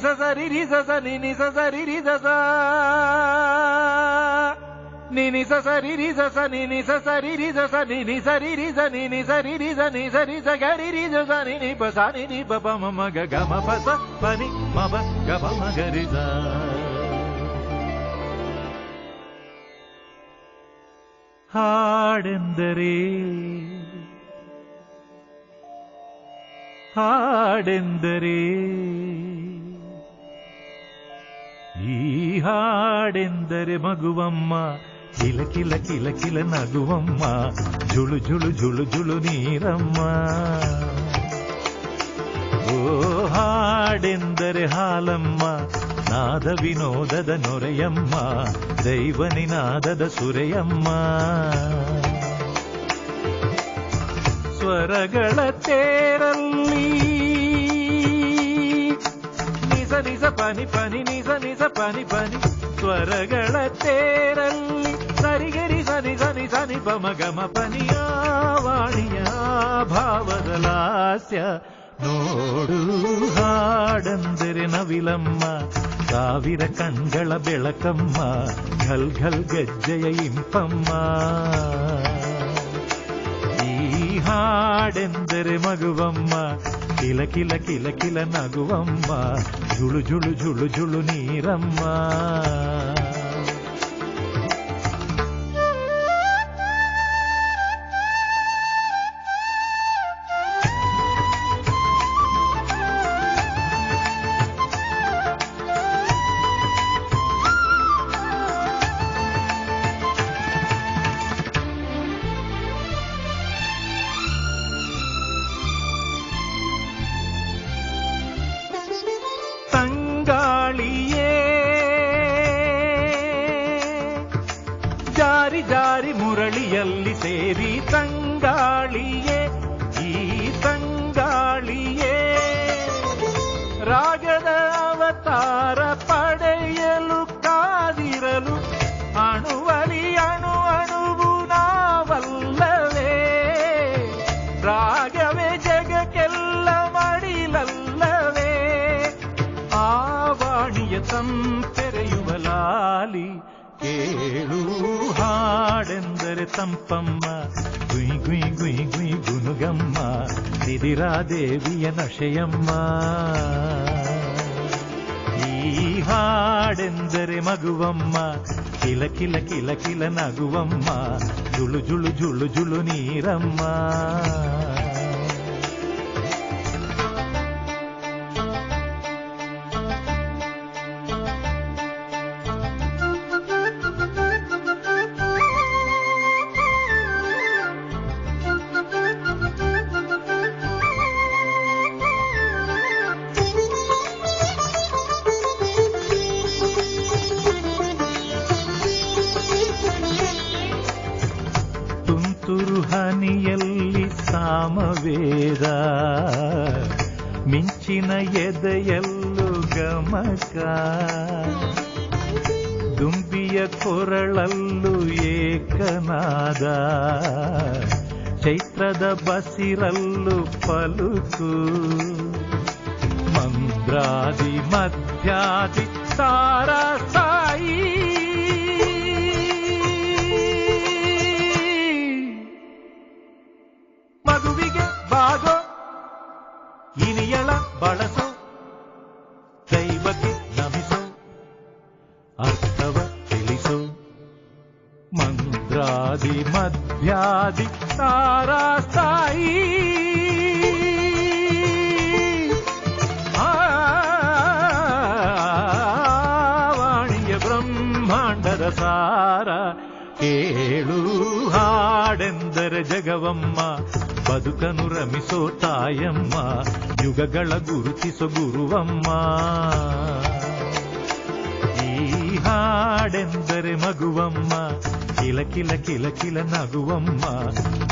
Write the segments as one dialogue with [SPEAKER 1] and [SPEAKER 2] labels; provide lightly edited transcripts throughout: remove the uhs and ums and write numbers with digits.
[SPEAKER 1] ಸ ಸರಿ ರಿ ಸ ಸ ನಿ ನಿ ಸ ಸರಿ ರಿ ಸ ಸ ನಿ ನಿ ಸ ಸರಿ ರಿ ಸ ಸ ನಿ ನಿ ಸ ಸರಿ ರಿ ಸ ಸ ನಿ ನಿ ಸರಿ ರಿ ಸ ನಿ ನಿ ಸರಿ ರಿ ಸ ನಿ ಸರಿ ಸ ಗರಿ ರಿ ಸ ಸ ನಿ ನಿ ಪ ಸ ನಿ ನಿ ಪ ಪ ಮ ಮ ಗ ಗ ಮ ಪ ಸ ಪ ನಿ ಮ ಪ ಗ ಪ ಮ ಗ ರಿ ಸ. ಹಾಡೆಂದರೆ ಹಾಡೆಂದರೆ ಈ ಹಾಡೆಂದರೆ ಮಗುವಮ್ಮ ಕಿಲ ಕಿಲ ಕಿಲ ಕಿಲ ನಗುವಮ್ಮ ಜುಳು ಜುಳು ಜುಳು ಜುಳು ನೀರಮ್ಮ. ಓ ಹಾಡೆಂದರೆ ಹಾಲಮ್ಮ ನಾದ ವಿನೋದದ ನೊರೆಯಮ್ಮ ದೈವ ನಿನಾದದ ಸುರೆಯಮ್ಮ. ಸ್ವರಗಳ ತೇರಲ್ಲಿ ನಿಸ ನಿಸ ಪನಿ ಪನಿ ನಿಸ ನಿಸ ಪನಿ ಪನಿ ಸ್ವರಗಳ ತೇರಲ್ಲಿ ಸರಿಗರಿ ಸನಿ ಸನಿ ಸನಿ ಪಮ ಗಮ ಪನಿಯ ವಾಣಿಯ ಭಾವದ ಲಾಸ್ಯ ನೋಡು. ಹಾಡೆಂದರೆ ನವಿಲಮ್ಮ ಸಾವಿರ ಕಣ್ಗಳ ಬೆಳಕಮ್ಮ ಘಲ್ ಘಲ್ ಗೆಜ್ಜೆಯ ಇಂಪಮ್ಮ. ಈ ಹಾಡೆಂದರೆ ಮಗುವಮ್ಮ ಕಿಲ ಕಿಲ ಕಿಲ ಕಿಲ ನಗುವಮ್ಮ ಜುಳು ಜುಳು ಜುಳು ಜುಳು ನೀರಮ್ಮ. ತಂಗಾಳಿಯೇ ಜಾರಿ ಜಾರಿ ಮುರಳಿಯಲ್ಲಿ ಸೇರಿ ತಂಗಾಳಿಯೇ ಈ ತಂಗಾಳಿಯೇ ರಾಗದ ಅವತಾರ ಪಡೆಯಲು ಕಾದಿರಲು ಅಣುವಲಿ ಅಣು ಅಣುವು ನಾವಲ್ಲವೇ ರಾಗವೇ ಜಗಕ್ಕೆಲ್ಲ ಮಡಿಲಲ್ಲವೇ ಆವಾಣಿಯ ತಂಪೆರೆಯುವ ಲಾಲಿ ಕೇಳು. ಹಾಡೆಂದರೆ ತಂಪಮ್ಮ ಗುಯ್ ಗುಯ್ ಗುಯ್ ಗುಯ್ ಗುನುಗಮ್ಮ ಸಿದಿರಾದೇವಿಯ ನಶೆಯಮ್ಮ. ಈ ಹಾಡೆಂದರೆ ಮಗುವಮ್ಮ ಕಿಲ ಕಿಲ ಕಿಲ ಕಿಲ ನಗುವಮ್ಮ ಜುಳು ಜುಳು ಜುಳು ಜುಳು ನೀರಮ್ಮ. ತುಂತುರು ಹನಿಯಲ್ಲಿ ಸಾಮವೇದ ಮಿಂಚಿನ ಎದೆಯಲ್ಲೂ ಗಮಕ ದುಂಬಿಯ ಕೊರಳಲ್ಲೂ ಏಕನಾದ ಚೈತ್ರದ ಬಸಿರಲ್ಲೂ ಪಲುಕು ಮಂದ್ರಾದಿ ಮಧ್ಯಾದಿ ತಾರಾ ಸಾಯಿ ಮಗುವಿಗೆ ಬಾಗೋ ಇನಿಯಳ ಬಳಸೋ ದೈವಕ್ಕೆ ನಮಿಸೋ ಅರ್ಥವ ತಿಳಿಸೋ ಮಂದ್ರಾದಿ ಮಧ್ಯಾದಿ ತಾರಾ ಸಾಯಿ ವಾಣಿಯ ಬ್ರಹ್ಮಾಂಡದ ಸಾರ ಕೇಳು. ಹಾಡೆಂದರೆ ಜಗವಮ್ಮ ಬದುಕನು ರಮಿಸೋ ತಾಯಮ್ಮ ಯುಗಗಳ ಗುರುತಿಸೋ ಗುರುವಮ್ಮ. ಈ ಹಾಡೆಂದರೆ ಮಗುವಮ್ಮ ಕಿಲ ಕಿಲ ಕಿಲ ಕಿಲ ನಗುವಮ್ಮ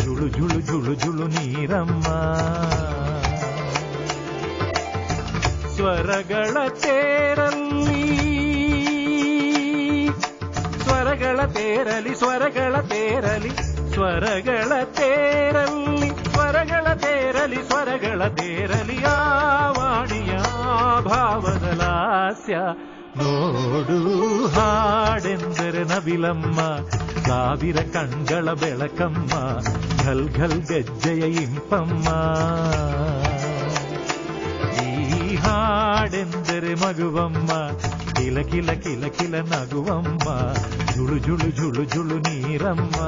[SPEAKER 1] ಜುಳು ಜುಳು ಜುಳು ಜುಳು ನೀರಮ್ಮ. ಸ್ವರಗಳ ತೇರಲ್ಲಿ ಸ್ವರಗಳ ತೇರಲಿ ಸ್ವರಗಳ ತೇರಲಿ ಸ್ವರಗಳ ತೇರಲ್ಲಿ ಸ್ವರಗಳ ತೇರಲಿ ಸ್ವರಗಳ ತೇರಲಿ ಆ ವಾಣಿಯ ಭಾವದಲ ಹಾಸ್ಯ ನೋಡು ಹಾಡೆಂದರೆ ನವಿಲಮ್ಮ, ಸಾವಿರ ಕಣ್ಗಳ ಬೆಳಕಮ್ಮ, ಘಲ್ ಘಲ್ ಗೆಜ್ಜೆಯ ಇಂಪಮ್ಮ. ಈ ಹಾಡೆಂದರೆ ಮಗುವಮ್ಮ, ಕಿಲ ಕಿಲ ಕಿಲ ಕಿಲ ನಗುವಮ್ಮ, ಜುಳು ಜುಳು ಜುಳು ಜುಳು ನೀರಮ್ಮ.